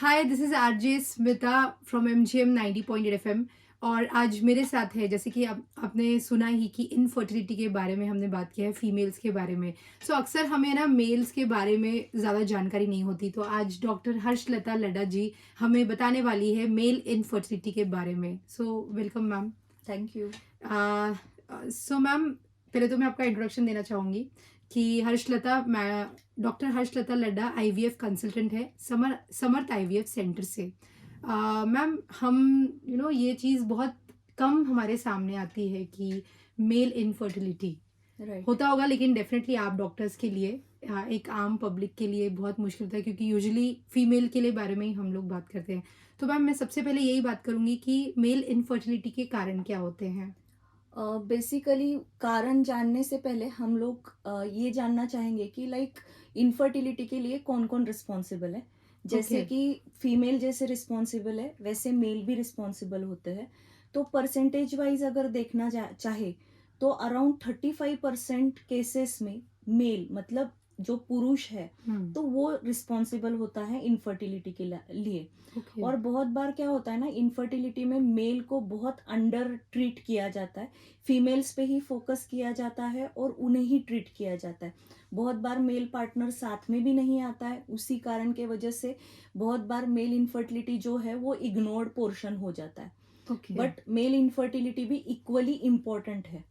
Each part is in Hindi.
Hi, this is RJ Smita from MGM 90.8 FM. और आज मेरे साथ है, जैसे कि आप आपने सुना ही कि इनफर्टिलिटी के बारे में हमने बात किया है, फीमेल्स के बारे में। सो अक्सर हमें ना मेल्स के बारे में ज़्यादा जानकारी नहीं होती, तो आज डॉक्टर हर्षलता लड्डा जी हमें बताने वाली है मेल इनफर्टिलिटी के बारे में। So welcome ma'am. Thank you. So ma'am, पहले तो मैं आपका इंट्रोडक्शन देना चाहूँगी कि हर्षलता, मैं doctor Harshlata Ladda IVF consultant है समर्थ आईवीएफ सेंटर से। मैम, हम ये चीज़ बहुत कम हमारे सामने आती है कि मेल इनफर्टिलिटी राइट। होता होगा, लेकिन डेफिनेटली आप डॉक्टर्स के लिए एक आम पब्लिक के लिए बहुत मुश्किल होता है, क्योंकि यूजुअली फीमेल के लिए बारे में ही हम लोग बात करते हैं। तो मैम, मैं सबसे पहले यही बात करूँगी कि मेल इनफर्टिलिटी के कारण क्या होते हैं? बेसिकली कारण जानने से पहले हम लोग ये जानना चाहेंगे कि लाइक इनफर्टिलिटी के लिए कौन कौन रिस्पॉन्सिबल है। ओके। जैसे कि फीमेल जैसे रिस्पॉन्सिबल है वैसे मेल भी रिस्पॉन्सिबल होते हैं। तो परसेंटेज वाइज अगर देखना चाहे तो अराउंड 35% केसेस में मेल मतलब जो पुरुष है हुँ। तो वो रिस्पॉन्सिबल होता है इनफर्टिलिटी के लिए। ओके। और बहुत बार क्या होता है ना, इनफर्टिलिटी में मेल को बहुत अंडर ट्रीट किया जाता है। फीमेल्स पे ही फोकस किया जाता है और उन्हें ही ट्रीट किया जाता है। बहुत बार मेल पार्टनर साथ में भी नहीं आता है, उसी कारण के वजह से बहुत बार मेल इनफर्टिलिटी जो है वो इग्नोर्ड पोर्शन हो जाता है। ओके। बट मेल इनफर्टिलिटी भी इक्वली इम्पोर्टेंट है।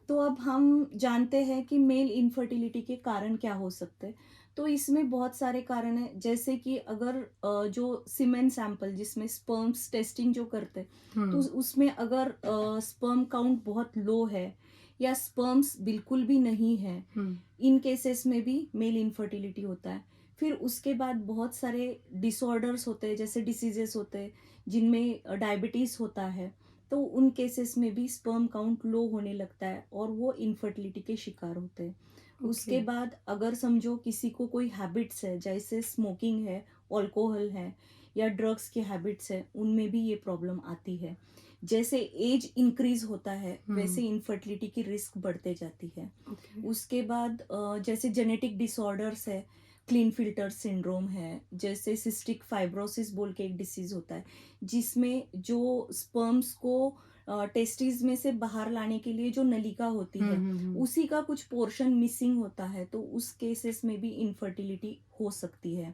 तो अब हम जानते हैं कि मेल इनफर्टिलिटी के कारण क्या हो सकते हैं। तो इसमें बहुत सारे कारण हैं, जैसे कि अगर जो सीमेन सैंपल जिसमें स्पर्म्स टेस्टिंग जो करते हैं तो हुँ। उसमें अगर स्पर्म काउंट बहुत लो है या स्पर्म्स बिल्कुल भी नहीं है, हुँ। इन केसेस में भी मेल इनफर्टिलिटी होता है। फिर उसके बाद बहुत सारे डिसऑर्डर्स होते हैं, जैसे डिसीजेस होते हैं जिनमें डायबिटीज होता है। तो उन केसेस में भी स्पर्म काउंट लो होने लगता है और वो इनफर्टिलिटी के शिकार होते हैं। ओके। उसके बाद अगर समझो किसी को कोई हैबिट्स है, जैसे स्मोकिंग है, अल्कोहल है या ड्रग्स की हैबिट्स है, उनमें भी ये प्रॉब्लम आती है। जैसे एज इंक्रीज होता है हुँ। वैसे इनफर्टिलिटी की रिस्क बढ़ते जाती है। ओके। उसके बाद जैसे जेनेटिक डिसऑर्डर्स है, क्लीन फिल्टर सिंड्रोम है, जैसे सिस्टिक फाइब्रोसिस बोल के एक डिसीज होता है जिसमें जो स्पर्म्स को टेस्टिस में से बाहर लाने के लिए जो नलिका होती हुँ, है हुँ, हुँ। उसी का कुछ पोर्शन मिसिंग होता है, तो उस केसेस में भी इनफर्टिलिटी हो सकती है।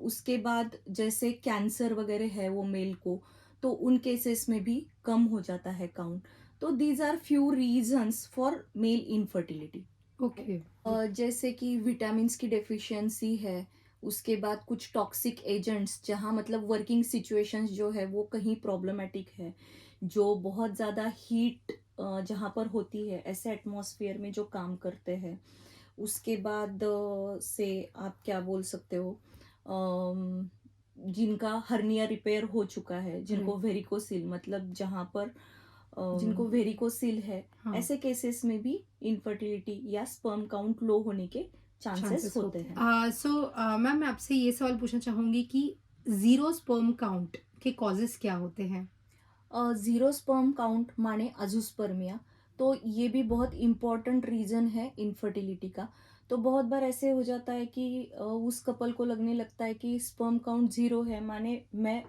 उसके बाद जैसे कैंसर वगैरह है वो मेल को, तो उन केसेस में भी कम हो जाता है काउंट। तो these are few reasons for male infertility. Okay. जैसे कि विटामिन्स की डेफिशिएंसी है, उसके बाद कुछ टॉक्सिक एजेंट्स जहाँ मतलब वर्किंग सिचुएशंस जो है वो कहीं प्रॉब्लमेटिक है, जो बहुत ज़्यादा हीट जहाँ पर होती है ऐसे एटमॉस्फेयर में जो काम करते हैं। उसके बाद से आप क्या बोल सकते हो, अम, जिनका हर्निया रिपेयर हो चुका है, जिनको राइट। वेरिकोसिल मतलब जहाँ पर हुँ। जिनको वेरिकोसिल है, हाँ, ऐसे केसेस में भी इनफर्टिलिटी या स्पर्म काउंट लो होने के चांसेस चांसेस होते होते हैं। हैं। सो मैम, मैं आपसे ये सवाल पूछना चाहूँगी कि ज़ीरो स्पर्म काउंट के कॉज़ेज़ क्या होते हैं? ज़ीरो स्पर्म काउंट माने अजूस्पर्मिया, तो ये भी बहुत इम्पॉर्टेंट रीज़न है इनफर्टिलिटी का। तो बहुत बार ऐसे हो जाता है कि उस कपल को लगने लगता है कि स्पर्म काउंट ज़ीरो है माने मैं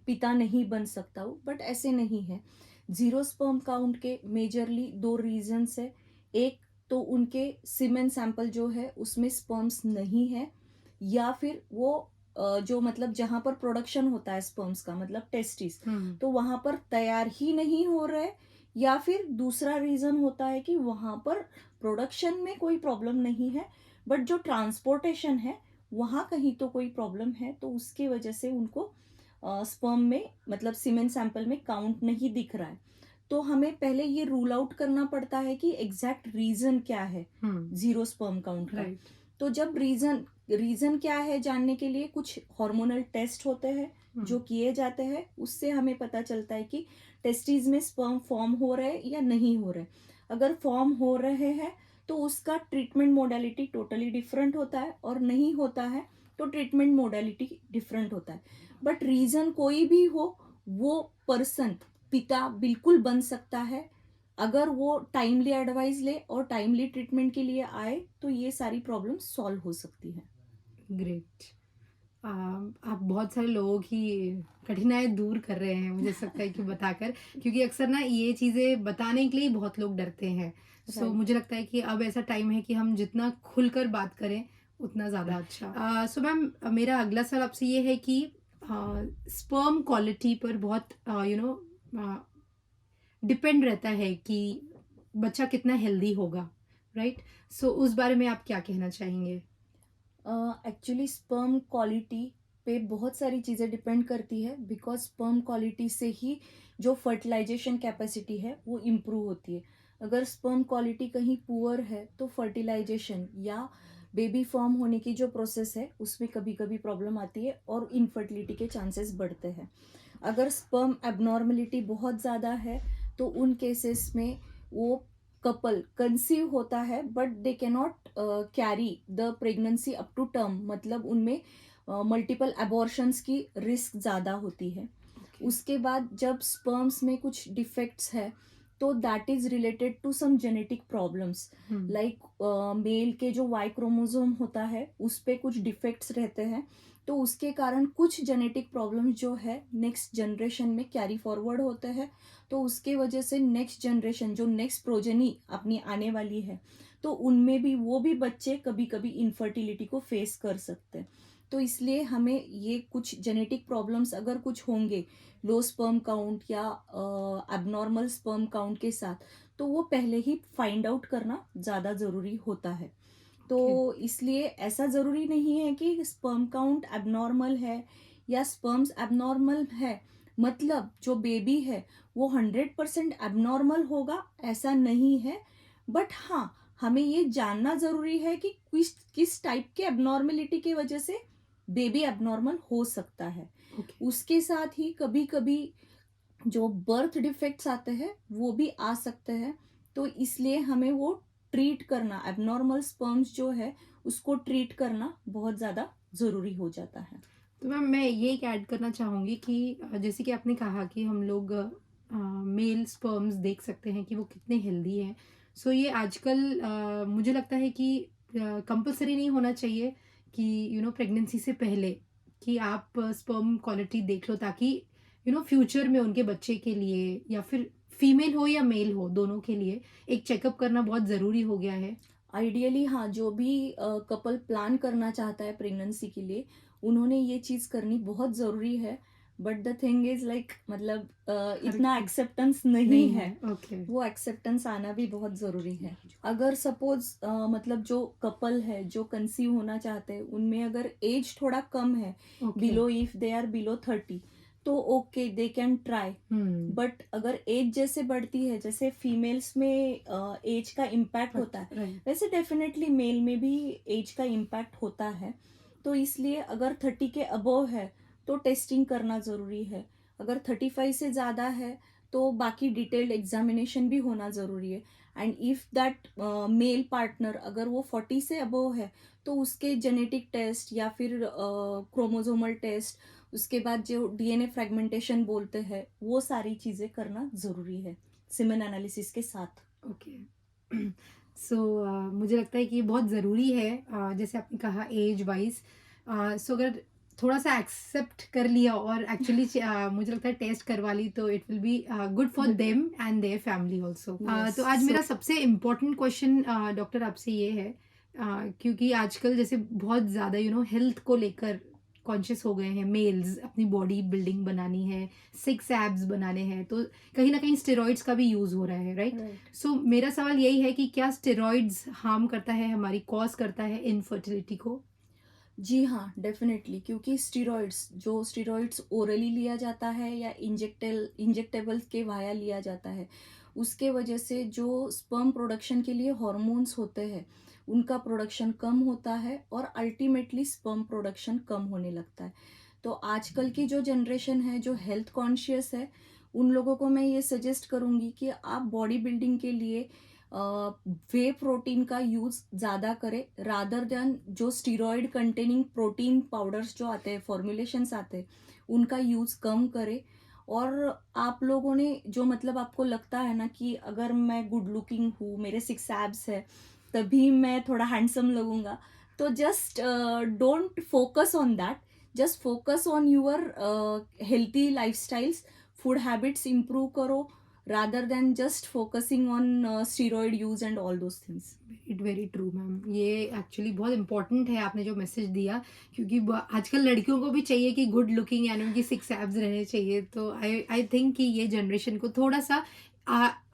पिता नहीं बन सकता हूँ, बट ऐसे नहीं है। ज़ीरो स्पर्म काउंट के मेजरली 2 रीज़न्स है। एक तो उनके सीमेन सैंपल जो है उसमें स्पर्म्स नहीं है, या फिर वो जो मतलब जहाँ पर प्रोडक्शन होता है स्पर्म्स का मतलब टेस्टिस, हुँ। तो वहाँ पर तैयार ही नहीं हो रहे, या फिर दूसरा रीज़न होता है कि वहाँ पर प्रोडक्शन में कोई प्रॉब्लम नहीं है, बट जो ट्रांसपोर्टेशन है वहाँ कहीं तो कोई प्रॉब्लम है, तो उसकी वजह से उनको स्पर्म में मतलब सीमेन सैंपल में काउंट नहीं दिख रहा है। तो हमें पहले ये रूल आउट करना पड़ता है कि एग्जैक्ट रीज़न क्या है हुँ। ज़ीरो स्पर्म काउंट का। राइट। तो जब रीज़न रीज़न क्या है जानने के लिए कुछ हार्मोनल टेस्ट होते हैं हुँ। जो किए जाते हैं, उससे हमें पता चलता है कि टेस्टिस में स्पर्म फॉर्म हो रहे या नहीं हो रहे। अगर फॉर्म हो रहे हैं तो उसका ट्रीटमेंट मोडालिटी टोटली डिफरेंट होता है, और नहीं होता है तो ट्रीटमेंट मोडालिटी डिफरेंट होता है। बट रीज़न कोई भी हो, वो पर्सन पिता बिल्कुल बन सकता है अगर वो टाइमली एडवाइस ले और टाइमली ट्रीटमेंट के लिए आए, तो ये सारी प्रॉब्लम सॉल्व हो सकती है। ग्रेट। आप बहुत सारे लोगों की कठिनाई दूर कर रहे हैं, मुझे ऐसा लगता है कि बताकर, क्योंकि अक्सर ना ये चीज़ें बताने के लिए बहुत लोग डरते हैं। सो राइट। मुझे लगता है कि अब ऐसा टाइम है कि हम जितना खुलकर बात करें, उतना ज़्यादा अच्छा। सो मैम, मेरा अगला सवाल आपसे ये है कि स्पर्म क्वालिटी पर बहुत डिपेंड रहता है कि बच्चा कितना हेल्दी होगा, राइट? सो उस बारे में आप क्या कहना चाहेंगे? एक्चुअली स्पर्म क्वालिटी पे बहुत सारी चीज़ें डिपेंड करती है, बिकॉज स्पर्म क्वालिटी से ही जो फर्टिलाइजेशन कैपेसिटी है वो इम्प्रूव होती है। अगर स्पर्म क्वालिटी कहीं पुअर है तो फर्टिलाइजेशन या बेबी फॉर्म होने की जो प्रोसेस है उसमें कभी कभी प्रॉब्लम आती है और इनफर्टिलिटी के चांसेस बढ़ते हैं। अगर स्पर्म एबनॉर्मलिटी बहुत ज़्यादा है तो उन केसेस में वो कपल कंसीव होता है but they can not carry the pregnancy up to term, मतलब उनमें मल्टीपल अबॉर्शंस की रिस्क ज़्यादा होती है। ओके। उसके बाद जब स्पर्म्स में कुछ डिफेक्ट्स है तो that is related to some genetic problems, hmm. Like male के जो वाई क्रोमोसोम होता है उस पे कुछ डिफेक्ट्स रहते हैं, तो उसके कारण कुछ जेनेटिक प्रॉब्लम्स जो है नेक्स्ट जनरेशन में कैरी फॉरवर्ड होते हैं। तो उसके वजह से नेक्स्ट जनरेशन जो नेक्स्ट प्रोजेनी अपनी आने वाली है तो उनमें भी वो भी बच्चे कभी कभी इनफर्टिलिटी को फेस कर सकते हैं। तो इसलिए हमें ये कुछ जेनेटिक प्रॉब्लम्स अगर कुछ होंगे लो स्पर्म काउंट या एबनॉर्मल स्पर्म काउंट के साथ, तो वो पहले ही फाइंड आउट करना ज़्यादा ज़रूरी होता है। तो ओके। इसलिए ऐसा ज़रूरी नहीं है कि स्पर्म काउंट एबनॉर्मल है या स्पर्म्स एबनॉर्मल है मतलब जो बेबी है वो 100% एबनॉर्मल होगा, ऐसा नहीं है। बट हाँ, हमें ये जानना ज़रूरी है कि किस किस टाइप के एबनॉर्मेलिटी की वजह से बेबी एबनॉर्मल हो सकता है। ओके। उसके साथ ही कभी कभी जो बर्थ डिफेक्ट्स आते हैं वो भी आ सकते हैं। तो इसलिए हमें वो ट्रीट करना, एबनॉर्मल स्पर्म्स जो है उसको ट्रीट करना बहुत ज़्यादा ज़रूरी हो जाता है। तो मैम, मैं ये एक ऐड करना चाहूँगी कि जैसे कि आपने कहा कि हम लोग मेल स्पर्म्स देख सकते हैं कि वो कितने हेल्दी हैं। सो ये आजकल मुझे लगता है कि कंपलसरी नहीं होना चाहिए कि प्रेगनेंसी से पहले कि आप स्पर्म क्वालिटी देख लो, ताकि फ्यूचर में उनके बच्चे के लिए, या फिर फीमेल हो या मेल हो, दोनों के लिए एक चेकअप करना बहुत ज़रूरी हो गया है। आइडियली हाँ, जो भी कपल प्लान करना चाहता है प्रेगनेंसी के लिए उन्होंने ये चीज़ करनी बहुत ज़रूरी है। But the thing is like मतलब हर इतना एक्सेप्टेंस नहीं नहीं है। है। ओके। वो एक्सेप्टेंस आना भी बहुत ज़रूरी है। अगर सपोज मतलब जो कपल है जो कंसीव होना चाहते हैं उनमें अगर एज थोड़ा कम है, okay. Below if they are below 30, तो okay they can try. Hmm. But अगर एज जैसे बढ़ती है, जैसे फीमेल्स में एज का इम्पैक्ट होता है, राइट। वैसे डेफिनेटली मेल में भी एज का इम्पैक्ट होता है। तो इसलिए अगर 30 के अबव है तो टेस्टिंग करना ज़रूरी है। अगर 35 से ज़्यादा है तो बाकी डिटेल्ड एग्जामिनेशन भी होना ज़रूरी है। And if that male partner अगर वो 40 से अबव है तो उसके जेनेटिक टेस्ट या फिर क्रोमोसोमल टेस्ट, उसके बाद जो डीएनए फ्रेगमेंटेशन बोलते हैं वो सारी चीज़ें करना ज़रूरी है सीमेन एनालिसिस के साथ। ओके। सो मुझे लगता है कि ये बहुत ज़रूरी है, जैसे आपने कहा एज वाइज। सो अगर थोड़ा सा एक्सेप्ट कर लिया और एक्चुअली मुझे लगता है टेस्ट करवा ली, तो it will be good for them and their family also. Yes. तो आज मेरा सबसे इम्पोर्टेंट क्वेश्चन डॉक्टर आपसे ये है, क्योंकि आजकल जैसे बहुत ज़्यादा हेल्थ को लेकर कॉन्शियस हो गए हैं मेल्स, अपनी बॉडी बिल्डिंग बनानी है, सिक्स एब्स बनाने हैं, तो कहीं ना कहीं स्टेरॉइड्स का भी यूज़ हो रहा है, राइट? राइट। सो मेरा सवाल यही है कि क्या स्टेरॉइड्स हार्म करता है, हमारी कॉज करता है इनफर्टिलिटी को? जी हाँ, डेफिनेटली, क्योंकि स्टीरॉइड्स ओरली लिया जाता है या इंजेक्टेबल्स के वाया लिया जाता है, उसके वजह से जो स्पर्म प्रोडक्शन के लिए हॉर्मोन्स होते हैं उनका प्रोडक्शन कम होता है और अल्टीमेटली स्पर्म प्रोडक्शन कम होने लगता है। तो आजकल की जो जनरेशन है जो हेल्थ कॉन्शियस है उन लोगों को मैं ये सजेस्ट करूँगी कि आप बॉडी बिल्डिंग के लिए वे प्रोटीन का यूज़ ज़्यादा करें रादर देन जो स्टीरॉयड कंटेनिंग प्रोटीन पाउडर्स जो आते हैं, फॉर्मुलेशंस आते हैं, उनका यूज़ कम करें। और आप लोगों ने जो मतलब आपको लगता है ना कि अगर मैं गुड लुकिंग हूँ, मेरे सिक्स एब्स है, तभी मैं थोड़ा हैंडसम लगूंगा, तो just don't focus on that. Just focus on your healthy lifestyles, food habits improve करो, rather than just focusing on steroid use and all those things. It very true ma'am, ये एक्चुअली बहुत इंपॉर्टेंट है आपने जो मैसेज दिया, क्योंकि आजकल लड़कियों को भी चाहिए कि गुड लुकिंग यानी उनकी सिक्स एब्स रहने चाहिए। तो आई आई थिंक कि ये जनरेशन को थोड़ा सा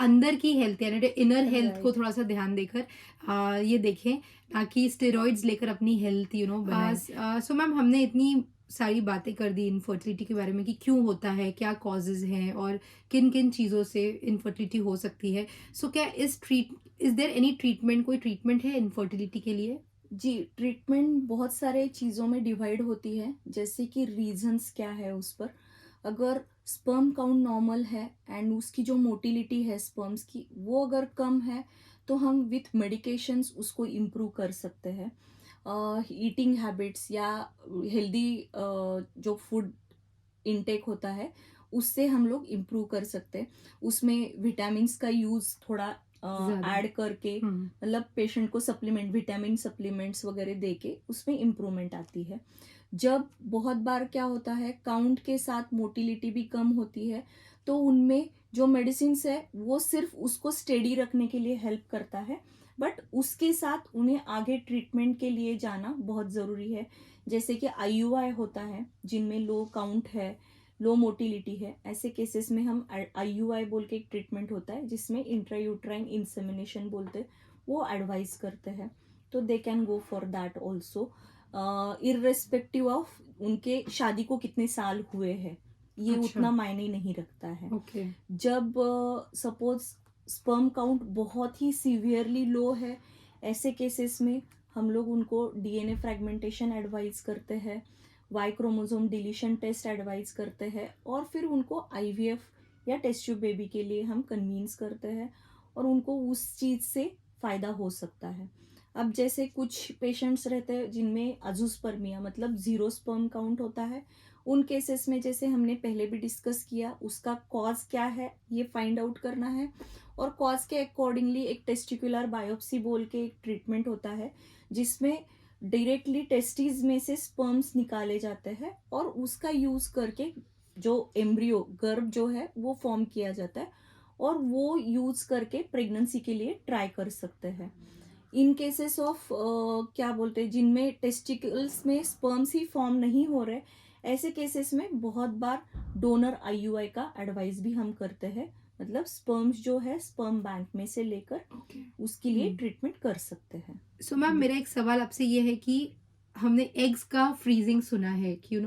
अंदर की हेल्थ यानी इनर हेल्थ को Right. थोड़ा सा ध्यान देकर ये देखें, ताकि स्टेरॉइड्स लेकर अपनी हेल्थ बनाएं। सो मैम, हमने इतनी सारी बातें कर दी इनफर्टिलिटी के बारे में कि क्यों होता है, क्या कॉजेज हैं और किन किन चीज़ों से इनफर्टिलिटी हो सकती है। सो क्या इज देयर एनी ट्रीटमेंट, कोई ट्रीटमेंट है इनफर्टिलिटी के लिए? जी, ट्रीटमेंट बहुत सारे चीज़ों में डिवाइड होती है, जैसे कि रीजंस क्या है उस पर। अगर स्पर्म काउंट नॉर्मल है एंड उसकी जो मोटिलिटी है स्पर्म्स की वो अगर कम है, तो हम विथ मेडिकेशंस उसको इम्प्रूव कर सकते हैं। ईटिंग हैबिट्स या हेल्दी जो फूड इनटेक होता है उससे हम लोग इम्प्रूव कर सकते हैं। उसमें विटामिन्स का यूज़ थोड़ा ज़्यादा। ऐड करके, मतलब पेशेंट को सप्लीमेंट, विटामिन सप्लीमेंट्स वगैरह दे के उसमें इम्प्रूवमेंट आती है। जब बहुत बार क्या होता है, काउंट के साथ मोटिलिटी भी कम होती है, तो उनमें जो मेडिसिन है वो सिर्फ उसको स्टेडी रखने के लिए हेल्प करता है, बट उसके साथ उन्हें आगे ट्रीटमेंट के लिए जाना बहुत ज़रूरी है। जैसे कि आईयूआई होता है, जिनमें लो काउंट है, लो मोटिलिटी है, ऐसे केसेस में हम आईयूआई बोल के एक ट्रीटमेंट होता है जिसमें इंट्रायूट्राइन इंसेमिनेशन बोलते हैं, वो एडवाइस करते हैं। तो they can go for that also, irrespective of उनके शादी को कितने साल हुए हैं, ये अच्छा। उतना मायने नहीं रखता है। ओके। जब सपोज स्पर्म काउंट बहुत ही सीवियरली लो है, ऐसे केसेस में हम लोग उनको डीएनए फ्रेगमेंटेशन एडवाइस करते हैं, Y chromosome deletion test advice करते हैं, और फिर उनको आईवीएफ या टेस्ट ट्यूब बेबी के लिए हम कन्वींस करते हैं, और उनको उस चीज़ से फ़ायदा हो सकता है। अब जैसे कुछ पेशेंट्स रहते हैं जिनमें अजूस्पर्मिया मतलब ज़ीरो स्पर्म काउंट होता है, उन केसेस में जैसे हमने पहले भी डिस्कस किया, उसका कॉज क्या है ये फाइंड आउट करना है, और कॉज के अकॉर्डिंगली एक टेस्टिकुलर बायोप्सी बोल के एक ट्रीटमेंट होता है जिसमें डायरेक्टली टेस्टिस में से स्पर्म्स निकाले जाते हैं, और उसका यूज़ करके जो एम्ब्रियो गर्भ जो है वो फॉर्म किया जाता है, और वो यूज़ करके प्रेगनेंसी के लिए ट्राई कर सकते हैं। इन केसेस ऑफ क्या बोलते हैं, जिनमें टेस्टिकल्स में स्पर्म्स ही फॉर्म नहीं हो रहे, ऐसे केसेस में बहुत बार डोनर आईयूआई का एडवाइस भी हम करते हैं, मतलब स्पर्म्स जो है स्पर्म बैंक में से लेकर ओके। उसके लिए ट्रीटमेंट कर सकते हैं। सो मैम, मेरा एक सवाल आपसे ये है कि हमने एग्स का फ्रीजिंग सुना है कि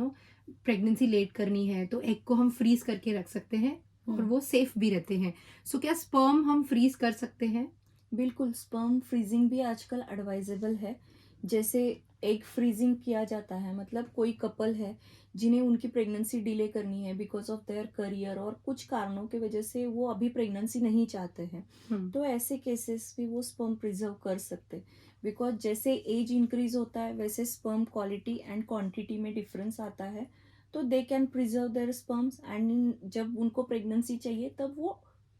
प्रेगनेंसी लेट करनी है तो एग को हम फ्रीज करके रख सकते हैं और वो सेफ भी रहते हैं। सो क्या स्पर्म हम फ्रीज कर सकते हैं? बिल्कुल, स्पर्म फ्रीजिंग भी आजकल एडवाइजेबल है। जैसे एग फ्रीजिंग किया जाता है, मतलब कोई कपल है जिन्हें उनकी प्रेगनेंसी डिले करनी है बिकॉज ऑफ देयर करियर और कुछ कारणों की वजह से वो अभी प्रेगनेंसी नहीं चाहते हैं, तो ऐसे केसेस भी वो स्पर्म प्रिजर्व कर सकते, बिकॉज जैसे एज इंक्रीज होता है वैसे स्पर्म क्वालिटी एंड क्वांटिटी में डिफरेंस आता है, तो they can preserve there sperms, and जब उनको प्रेगनेंसी चाहिए तब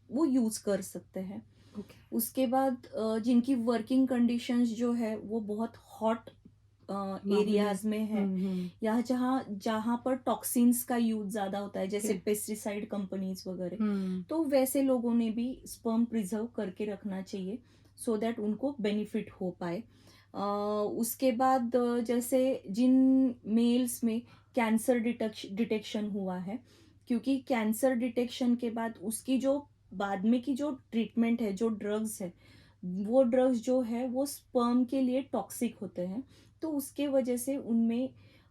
वो यूज़ कर सकते हैं। ओके। उसके बाद जिनकी वर्किंग कंडीशंस जो है वो बहुत हॉट एरियाज में है, या जहाँ जहाँ पर टॉक्सिन्स का यूज ज़्यादा होता है, जैसे Okay. पेस्टिसाइड कंपनीज वगैरह, तो वैसे लोगों ने भी स्पर्म प्रिजर्व करके रखना चाहिए, सो दैट उनको बेनिफिट हो पाए। उसके बाद जैसे जिन मेल्स में कैंसर डिटेक्शन हुआ है, क्योंकि कैंसर डिटेक्शन के बाद उसकी जो बाद में की जो ट्रीटमेंट है, जो ड्रग्स है, वो ड्रग्स जो है वो स्पर्म के लिए टॉक्सिक होते हैं, तो उसके वजह से उनमें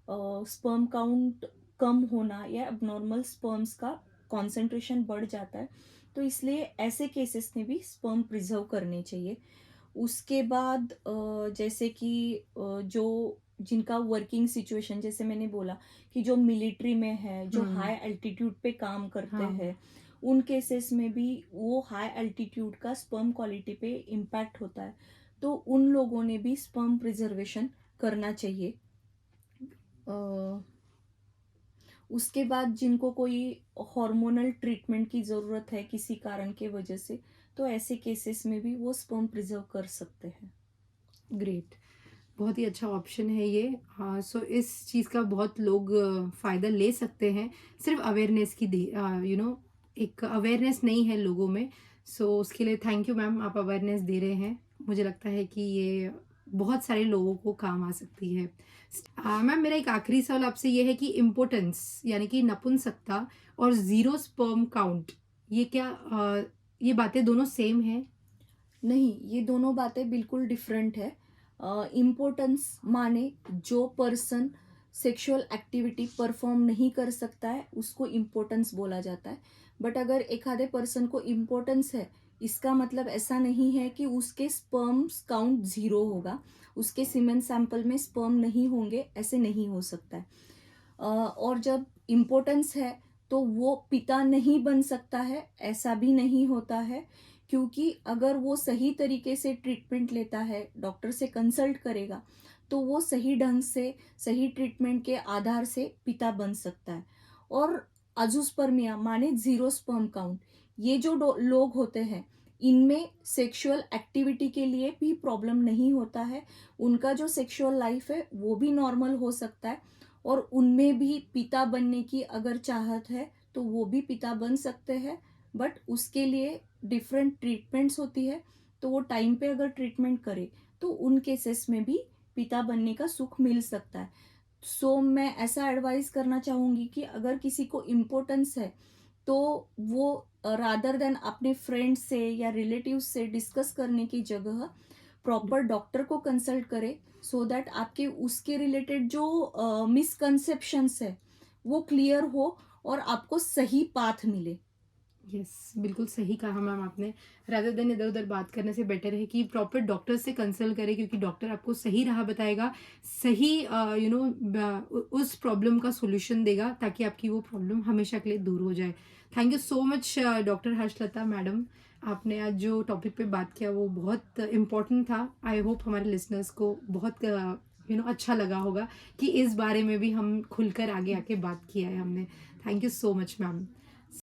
स्पर्म काउंट कम होना या एबनॉर्मल स्पर्म्स का कॉन्सेंट्रेशन बढ़ जाता है, तो इसलिए ऐसे केसेस में भी स्पर्म प्रिजर्व करने चाहिए। उसके बाद जैसे कि जो जिनका वर्किंग सिचुएशन, जैसे मैंने बोला कि जो मिलिट्री में है, जो हाई एल्टीट्यूड पे काम करते हैं, उन केसेस में भी वो हाई एल्टीट्यूड का स्पर्म क्वालिटी पे इम्पैक्ट होता है, तो उन लोगों ने भी स्पर्म प्रिजर्वेशन करना चाहिए। उसके बाद जिनको कोई हार्मोनल ट्रीटमेंट की ज़रूरत है किसी कारण के वजह से, तो ऐसे केसेस में भी वो स्पर्म प्रिजर्व कर सकते हैं। ग्रेट। बहुत ही अच्छा ऑप्शन है ये। सो इस चीज़ का बहुत लोग फ़ायदा ले सकते हैं, सिर्फ़ अवेयरनेस की एक अवेयरनेस नहीं है लोगों में। सो उसके लिए थैंक यू मैम, आप अवेयरनेस दे रहे हैं। मुझे लगता है कि ये बहुत सारे लोगों को काम आ सकती है। मैम मेरा एक आखिरी सवाल आपसे ये है कि इम्पोर्टेंस यानी कि नपुंसकता और ज़ीरो स्पर्म काउंट, ये क्या ये बातें दोनों सेम हैं? नहीं, ये दोनों बातें बिल्कुल डिफरेंट है। इम्पोर्टेंस माने जो पर्सन सेक्सुअल एक्टिविटी परफॉर्म नहीं कर सकता है उसको इम्पोर्टेंस बोला जाता है। बट अगर एक आधे पर्सन को इम्पोर्टेंस है, इसका मतलब ऐसा नहीं है कि उसके स्पर्म्स काउंट ज़ीरो होगा, उसके सीमेन सैंपल में स्पर्म नहीं होंगे, ऐसे नहीं हो सकता है। और जब इम्पोर्टेंस है तो वो पिता नहीं बन सकता है, ऐसा भी नहीं होता है, क्योंकि अगर वो सही तरीके से ट्रीटमेंट लेता है, डॉक्टर से कंसल्ट करेगा, तो वो सही ढंग से सही ट्रीटमेंट के आधार से पिता बन सकता है। और अजूस्पर्मिया माने ज़ीरो स्पर्म काउंट, ये जो लोग होते हैं, इनमें सेक्सुअल एक्टिविटी के लिए भी प्रॉब्लम नहीं होता है, उनका जो सेक्सुअल लाइफ है वो भी नॉर्मल हो सकता है, और उनमें भी पिता बनने की अगर चाहत है तो वो भी पिता बन सकते हैं। बट उसके लिए डिफरेंट ट्रीटमेंट्स होती है, तो वो टाइम पे अगर ट्रीटमेंट करे तो उन केसेस में भी पिता बनने का सुख मिल सकता है। सो मैं ऐसा एडवाइस करना चाहूँगी कि अगर किसी को इम्पोर्टेंस है तो वो रादर देन अपने फ्रेंड्स से या रिलेटिव्स से डिस्कस करने की जगह प्रॉपर डॉक्टर को कंसल्ट करे, सो दैट आपके उसके रिलेटेड जो मिसकंसेप्शंस है वो क्लियर हो और आपको सही पाथ मिले। यस, बिल्कुल सही कहा मैम आपने। रादर देन इधर-उधर बात करने से बेटर है कि प्रॉपर डॉक्टर से कंसल्ट करें, क्योंकि डॉक्टर आपको सही राह बताएगा, सही उस प्रॉब्लम का सॉल्यूशन देगा ताकि आपकी वो प्रॉब्लम हमेशा के लिए दूर हो जाए। Thank you so much doctor Harshlata madam, आपने आज जो टॉपिक पे बात किया वो बहुत इम्पोर्टेंट था। आई होप हमारे लिसनर्स को बहुत अच्छा लगा होगा कि इस बारे में भी हम खुलकर आगे आके बात किया है हमने। Thank you so much ma'am.